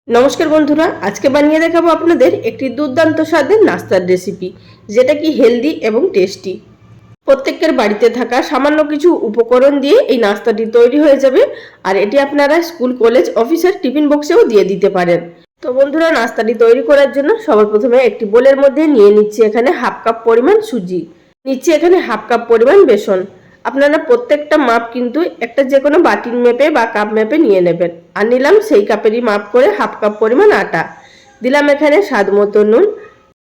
নমস্কার বন্ধুরা, আজকে বানিয়ে দেখাবো আপনাদের একটি দুর্দান্ত স্বাদের নাস্তার রেসিপি, যেটা কি হেলদি এবং টেস্টি। প্রত্যেকের বাড়িতে থাকা সামান্য কিছু উপকরণ দিয়ে এই নাস্তাটি তৈরি হয়ে যাবে, আর এটি আপনারা স্কুল, কলেজ, অফিসের টিফিন বক্সেও দিয়ে দিতে পারেন। তো বন্ধুরা, নাস্তাটি তৈরি করার জন্য সবার প্রথমে একটি বোলের মধ্যে নিয়ে নিচ্ছি এখানে হাফ কাপ পরিমাণ সুজি, নিচ্ছি এখানে হাফ কাপ পরিমাণ বেসন। আপনারা প্রত্যেকটা মাপ কিন্তু একটা যে কোনো বাটির মেপে বা কাপ মেপে নিয়ে নেবেন। আর নিলাম সেই কাপেরই মাপ করে হাফ কাপ পরিমাণ আটা, দিলাম এখানে স্বাদ মতো নুন।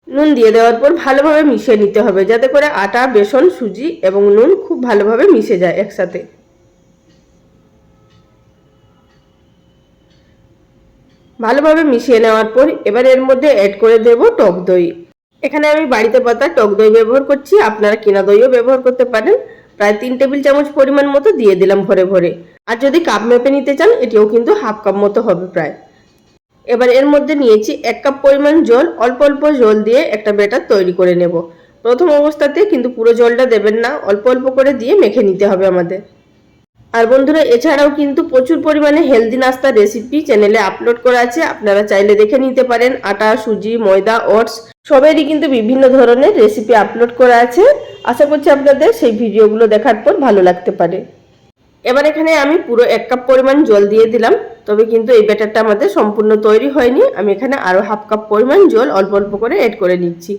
নুন দিয়ে দেওয়ার পর ভালোভাবে মিশিয়ে নিতে হবে, যাতে করে আটা, বেসন, সুজি এবং নুন খুব ভালোভাবে মিশে যায় একসাথে। ভালোভাবে মিশিয়ে নেওয়ার পর এবার এর মধ্যে অ্যাড করে দেব টক দই। এখানে আমি বাড়িতে পাতা টক দই ব্যবহার করছি, আপনারা কিনা দইও ব্যবহার করতে পারেন। প্রায় 3 টেবিল চামচ পরিমাণ মতো দিয়ে দিলাম ভরে ভরে। আর যদি কাপ মেপে নিতে চান, এটিও কিন্তু হাফ কাপ মতো হবে প্রায়। এবার এর মধ্যে নিয়েছি 1 কাপ পরিমাণ জল, অল্প অল্প জল দিয়ে একটা ব্যাটার তৈরি করে নেব। প্রথম অবস্থাতে কিন্তু পুরো জলটা দেবেন না, অল্প অল্প করে দিয়ে মেখে নিতে হবে আমাদের। আর বন্ধুরা, এছাড়াও কিন্তু প্রচুর পরিমাণে হেলদি নাস্তার রেসিপি চ্যানেলে আপলোড করা আছে, আপনারা চাইলে দেখে নিতে পারেন। আটা, সুজি, ময়দা, ওটস সবেরই কিন্তু বিভিন্ন ধরনের রেসিপি আপলোড করা আছে। আশা করছি আপনাদের সেই ভিডিওগুলো দেখার পর ভালো লাগতে পারে। এবার এখানে আমি পুরো 1 কাপ পরিমাণ জল দিয়ে দিলাম, তবে কিন্তু এই ব্যাটারটা আমাদের সম্পূর্ণ তৈরি হয়নি। আমি এখানে আরও হাফ কাপ পরিমাণ জল অল্প অল্প করে অ্যাড করে নিচ্ছি।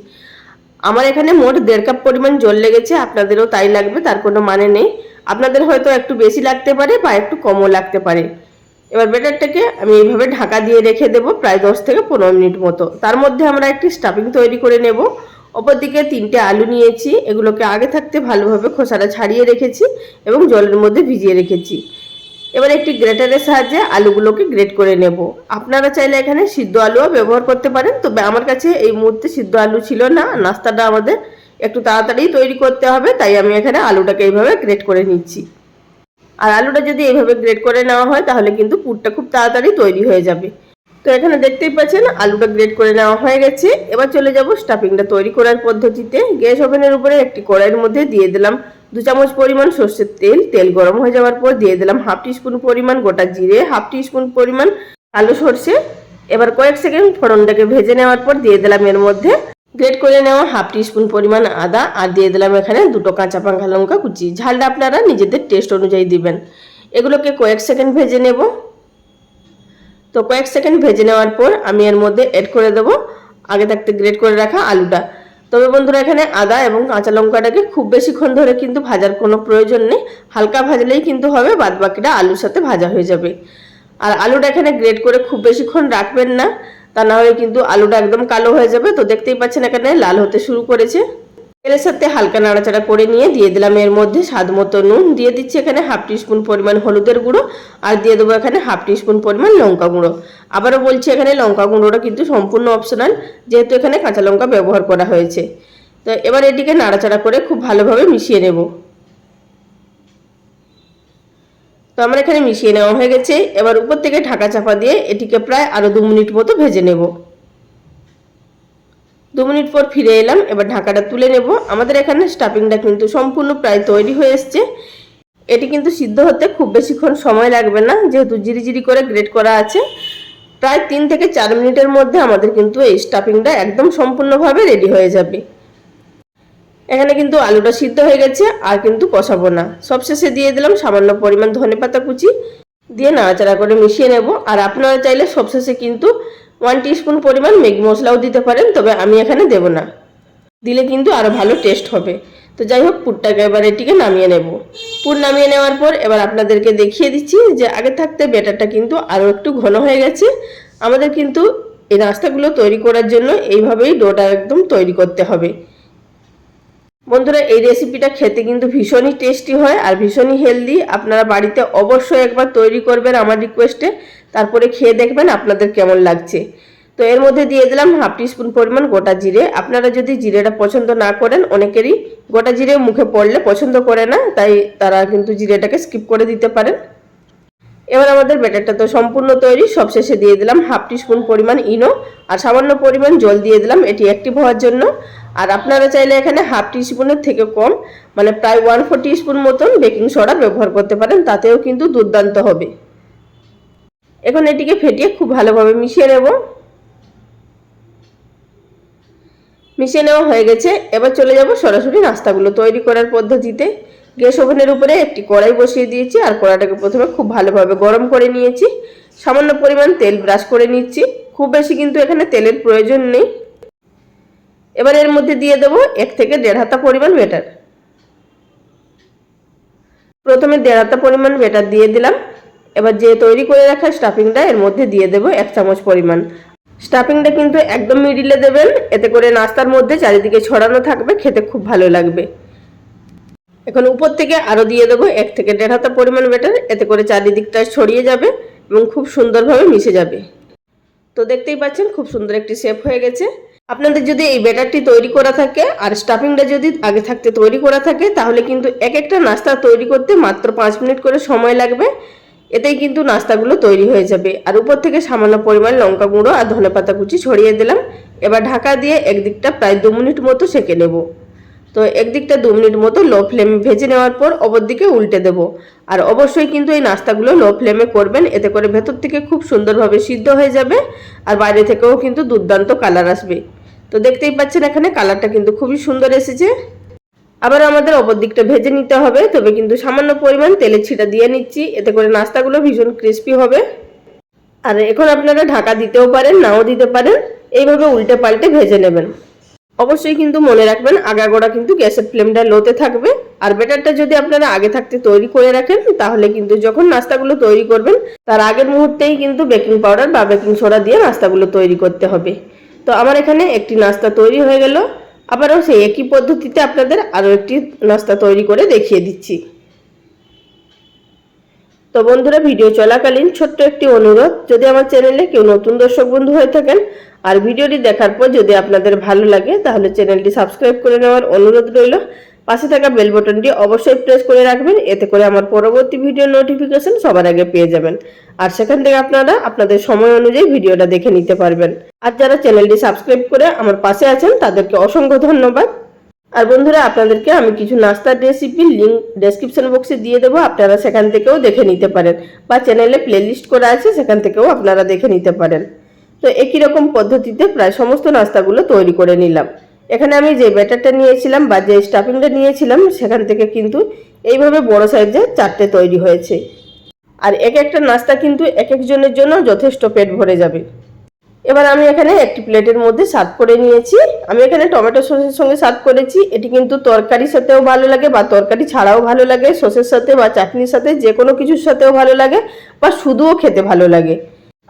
আমার এখানে মোট 1.5 কাপ পরিমাণ জল লেগেছে, আপনাদেরও তাই লাগবে, তার কোনো মানে নেই। আপনাদের হয়তো একটু বেশি লাগতে পারে বা একটু কমও লাগতে পারে। এবার ব্যাটারটাকে আমি এইভাবে ঢাকা দিয়ে রেখে দেবো প্রায় 10 থেকে 15 মিনিট মতো। তার মধ্যে আমরা একটি স্টাফিং তৈরি করে নেব। অপরদিকে 3টে আলু নিয়েছি, এগুলোকে আগে থাকতে ভালোভাবে খোসাটা ছাড়িয়ে রেখেছি এবং জলের মধ্যে ভিজিয়ে রেখেছি। এবার একটি গ্রেটারের সাহায্যে আলুগুলোকে গ্রেট করে নেব। আপনারা চাইলে এখানে সিদ্ধ আলুও ব্যবহার করতে পারেন, তবে আমার কাছে এই মুহূর্তে সিদ্ধ আলু ছিল না। নাস্তাটা আমাদের একটু তাড়াতাড়ি তৈরি করতে হবে, তাই আমি এখানে আলুটাকে এইভাবে গ্রেট করে নিচ্ছি। আর আলুটা যদি এইভাবে গ্রেট করে নেওয়া হয়, তাহলে কিন্তু পুরটা খুব তাড়াতাড়ি তৈরি হয়ে যাবে। তো এখানে দেখতেই পাচ্ছেন আলুটা গ্রেট করে নেওয়া হয়ে গেছে। এবার চলে যাব স্টাফিংটা তৈরি করার পদ্ধতিতে। গ্যাস ওভেনের উপরে একটি কড়াইয়ের মধ্যে দিয়ে দিলাম 2 চামচ পরিমাণ সর্ষের তেল। তেল গরম হয়ে যাওয়ার পর দিয়ে দিলাম হাফ টিস্পুন পরিমাণ গোটা জিরে, হাফ টিস্পুন পরিমাণ কালো সর্ষে। এবার কয়েক সেকেন্ড ফোড়নটাকে ভেজে নেওয়ার পর দিয়ে দিলাম এর মধ্যে গ্রেট করে নেওয়া হাফ টিস্পুন পরিমাণ আদা, আর দিয়ে দিলাম এখানে 2টো কাঁচা পাকা লঙ্কা কুচি। ঝালটা আপনারা নিজেদের টেস্ট অনুযায়ী দিবেন। এগুলোকে কয়েক সেকেন্ড ভেজে নেব। তো কয়েক সেকেন্ড ভেজে নেওয়ার পর আমি এর মধ্যে অ্যাড করে দেবো আগে থাকতে গ্রেট করে রাখা আলুটা। তবে বন্ধুরা, এখানে আদা এবং কাঁচা লঙ্কাটাকে খুব বেশিক্ষণ ধরে কিন্তু ভাজার কোনো প্রয়োজন নেই, হালকা ভাজলেই কিন্তু হবে, বাদ বাকিটা আলুর সাথে ভাজা হয়ে যাবে। আর আলুটা এখানে গ্রেট করে খুব বেশিক্ষণ রাখবেন না, তা না হলে কিন্তু আলুটা একদম কালো হয়ে যাবে। তো দেখতেই পাচ্ছেন এখানে লাল হতে শুরু করেছে। তেলের সাথে হালকা নাড়াচাড়া করে নিয়ে দিয়ে দিলাম এর মধ্যে স্বাদ মতো নুন, দিয়ে দিচ্ছি এখানে হাফ টিস্পুন পরিমাণ হলুদের গুঁড়ো, আর দিয়ে দেবো এখানে হাফ টিস্পুন পরিমাণ লঙ্কা গুঁড়ো। আবারও বলছি, এখানে লঙ্কা গুঁড়োটা কিন্তু সম্পূর্ণ অপশনাল, যেহেতু এখানে কাঁচা লঙ্কা ব্যবহার করা হয়েছে। তো এবার এটিকে নাড়াচাড়া করে খুব ভালোভাবে মিশিয়ে নেব। তো আমার এখানে মিশিয়ে নেওয়া হয়ে গেছে। এবার উপর থেকে ঢাকা চাপা দিয়ে এটিকে প্রায় আরও 2 মিনিট মতো ভেজে নেব। 2 মিনিট পর ফিরে এলাম। এবার ঢাকাটা তুলে নেব। আমাদের এখানে স্টাফিংটা কিন্তু সম্পূর্ণ প্রায় তৈরি হয়ে এসছে। এটি কিন্তু সিদ্ধ হতে খুব বেশিক্ষণ সময় লাগবে না, যেহেতু জিরি করে গ্রেট করা আছে। প্রায় 3 থেকে 4 মিনিটের মধ্যে আমাদের কিন্তু এই স্টাফিংটা একদম সম্পূর্ণভাবে রেডি হয়ে যাবে। এখানে কিন্তু আলুটা সিদ্ধ হয়ে গেছে, আর কিন্তু কষাবো না। সবশেষে দিয়ে দিলাম সামান্য পরিমাণ ধনেপাতা কুচি, দিয়ে নাড়াচাড়া করে মিশিয়ে নেব। আর আপনারা চাইলে সবশেষে কিন্তু 1 টিস্পুন পরিমাণ ম্যাগি মশলাও দিতে পারেন, তবে আমি এখানে দেব না, দিলে কিন্তু আরও ভালো টেস্ট হবে। তো যাই হোক, পুরটাকে এবার এটিকে নামিয়ে নেব। পুর নামিয়ে নেওয়ার পর এবার আপনাদেরকে দেখিয়ে দিচ্ছি যে আগে থাকতে ব্যাটারটা কিন্তু আরও একটু ঘন হয়ে গেছে। আমাদের কিন্তু এই নাস্তাগুলো তৈরি করার জন্য এইভাবেই ডোটা একদম তৈরি করতে হবে। বন্ধুরা, এই রেসিপিটা খেতে কিন্তু ভীষণই টেস্টি হয় আর ভীষণই হেলদি। আপনারা বাড়িতে অবশ্যই একবার তৈরি করবেন আমার রিকোয়েস্টে, তারপরে খেয়ে দেখবেন আপনাদের কেমন লাগছে। তো এর মধ্যে দিয়ে দিলাম হাফ টিস্পুন পরিমাণ গোটা জিরে। আপনারা যদি জিরেটা পছন্দ না করেন, অনেকেরই গোটা জিরে মুখে পড়লে পছন্দ করে না, তাই তারা কিন্তু জিরেটাকে স্কিপ করে দিতে পারেন। এবার আমাদের ব্যাটারটা তো সম্পূর্ণ তৈরি। সবশেষে দিয়ে দিলাম হাফ টিস্পুন পরিমাণ ইনো, আর সামান্য পরিমাণ জল দিয়ে দিলাম এটি অ্যাক্টিভ হওয়ার জন্য। আর আপনারা চাইলে এখানে হাফ টিস্পুনের থেকে কম, মানে প্রায় 1/4 টিস্পুন মতন বেকিং সোডা ব্যবহার করতে পারেন, তাতেও কিন্তু দুর্দান্ত হবে। এখন এটিকে ফেটিয়ে খুব ভালোভাবে মিশিয়ে নেব। মিশিয়ে নেওয়া হয়ে গেছে। এবার চলে যাব সরাসরি নাস্তাগুলো তৈরি করার পদ্ধতিতে। গ্যাস ওভেনের উপরে একটি কড়াই বসিয়ে দিয়েছি আর কড়াইটাকে প্রথমে খুব ভালোভাবে গরম করে নিয়েছি। সামান্য পরিমাণ তেল ব্রাশ করে নিচ্ছি, খুব বেশি কিন্তু এখানে তেলের প্রয়োজন নেই। এবার এর মধ্যে দিয়ে দেবো 1 থেকে 1.5 হাতা পরিমাণ ব্যাটার। প্রথমে 1.5 হাতা পরিমাণ ব্যাটার দিয়ে দিলাম। এবার যে তৈরি করে রাখা স্টাফিংটা এর মধ্যে দিয়ে দেবো 1 চামচ পরিমাণ। স্টাফিংটা কিন্তু একদম মিডিলে দেবেন, এতে করে নাস্তার মধ্যে চারিদিকে ছড়ানো থাকবে, খেতে খুব ভালো লাগবে। এখন উপর থেকে আরো দিয়ে দেবো 1 থেকে 1.5 হাতা পরিমাণ ব্যাটার, এতে করে চারিদিকটা ছড়িয়ে যাবে এবং খুব সুন্দরভাবে মিশে যাবে। তো দেখতেই পাচ্ছেন খুব সুন্দর একটি শেপ হয়ে গেছে। আপনাদের যদি এই ব্যাটারটি তৈরি করা থাকে আর স্টাফিংটা যদি আগে থাকতে তৈরি করা থাকে, তাহলে কিন্তু এক একটা নাস্তা তৈরি করতে মাত্র 5 মিনিট করে সময় লাগবে। এতেই কিন্তু নাস্তাগুলো তৈরি হয়ে যাবে। আর উপর থেকে সামান্য পরিমাণ লঙ্কা গুঁড়ো আর ধনেপাতা কুচি ছড়িয়ে দিলাম। এবার ঢাকা দিয়ে একদিকটা প্রায় 2 মিনিট মতো সেঁকে নেব। তো একদিকটা 2 মিনিট মতো লো ফ্লেমে ভেজে নেওয়ার পর অপর দিকে উল্টে দেব। আর অবশ্যই কিন্তু এই নাস্তাগুলো লো ফ্লেমে করবেন, এতে করে ভেতর থেকে খুব সুন্দরভাবে সিদ্ধ হয়ে যাবে আর বাইরে থেকেও কিন্তু দুর্দান্ত কালার আসবে। তো দেখতেই পাচ্ছেন এখানে কালারটা কিন্তু খুবই সুন্দর এসেছে। আবার আমাদের অপর দিকটা ভেজে নিতে হবে, তবে কিন্তু সামান্য পরিমাণ তেলের ছিটা দিয়ে নিচ্ছি, এতে করে নাস্তাগুলো ভীষণ ক্রিস্পি হবে। আর এখন আপনারা ঢাকা দিতেও পারেন, নাও দিতে পারেন, এইভাবে উল্টে পাল্টে ভেজে নেবেন। অবশ্যই কিন্তু মনে রাখবেন আগাগোড়া কিন্তু গ্যাসের ফ্লেমটা লোতে থাকবে। আর ব্যাটারটা যদি আপনারা আগে থাকতে তৈরি করে রাখেন, তাহলে কিন্তু যখন নাস্তাগুলো তৈরি করবেন তার আগের মুহূর্তেই কিন্তু বেকিং পাউডার বা বেকিং সোডা দিয়ে নাস্তাগুলো তৈরি করতে হবে। তো আমার এখানে একটি নাস্তা তৈরি হয়ে গেল। আবারও সেই একই পদ্ধতিতে আপনাদের আরও একটি নাস্তা তৈরি করে দেখিয়ে দিচ্ছি। তো বন্ধুরা, ভিডিও চলাকালীন ছোট্ট একটি অনুরোধ, যদি আমার চ্যানেলে কেউ নতুন দর্শক বন্ধু হয়ে থাকেন আর ভিডিওটি দেখার পর যদি আপনাদের ভালো লাগে, তাহলে চ্যানেলটি সাবস্ক্রাইব করে নেওয়ার অনুরোধ রইল। পাশে থাকা বেল বাটনটি অবশ্যই প্রেস করে রাখবেন, এতে করে আমার পরবর্তী ভিডিও নোটিফিকেশন সবার আগে পেয়ে যাবেন। আর সেখান থেকে আপনারা আপনাদের সময় অনুযায়ী ভিডিওটা দেখে নিতে পারবেন। আর যারা চ্যানেলটি সাবস্ক্রাইব করে আমার পাশে আছেন, তাদেরকে অসংখ্য ধন্যবাদ। আর বন্ধুরা, আপনাদেরকে আমি কিছু নাস্তার রেসিপির লিঙ্ক ডেসক্রিপশন বক্সে দিয়ে দেবো, আপনারা সেখান থেকেও দেখে নিতে পারেন, বা চ্যানেলে প্লেলিস্ট করা আছে সেখান থেকেও আপনারা দেখে নিতে পারেন। তো একই রকম পদ্ধতিতে প্রায় সমস্ত নাস্তাগুলো তৈরি করে নিলাম। এখানে আমি যে ব্যাটারটা নিয়েছিলাম বা যে স্টাফিংটা নিয়েছিলাম, সেখান থেকে কিন্তু এইভাবে বড় সাইজের 4টে তৈরি হয়েছে। আর এক একটা নাস্তা কিন্তু এক একজনের জন্য যথেষ্ট পেট ভরে যাবে। এবার আমি এখানে একটি প্লেটের মধ্যে সার্ভ করে নিয়েছি। আমি এখানে টমেটো সসের সঙ্গে সার্ভ করেছি। এটি কিন্তু তরকারির সাথেও ভালো লাগে বা তরকারি ছাড়াও ভালো লাগে, সসের সাথে বা চাটনির সাথে, যে কোনো কিছুর সাথেও ভালো লাগে বা শুধুও খেতে ভালো লাগে।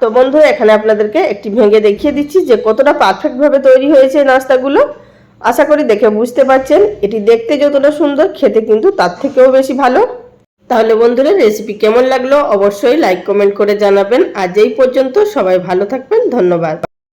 তো বন্ধুরা, এখানে আপনাদেরকে একটি ভেঙে দেখিয়ে দিচ্ছি যে কতটা পারফেক্টভাবে তৈরি হয়েছে নাস্তাগুলো। আশা করি দেখে বুঝতে পারছেন, এটি দেখতে যতটা সুন্দর, খেতে কিন্তু তার থেকেও বেশি ভালো। তাহলে বন্ধুরা, রেসিপি কেমন লাগলো অবশ্যই লাইক কমেন্ট করে জানাবেন। আজ এই পর্যন্ত, সবাই ভালো থাকবেন, ধন্যবাদ।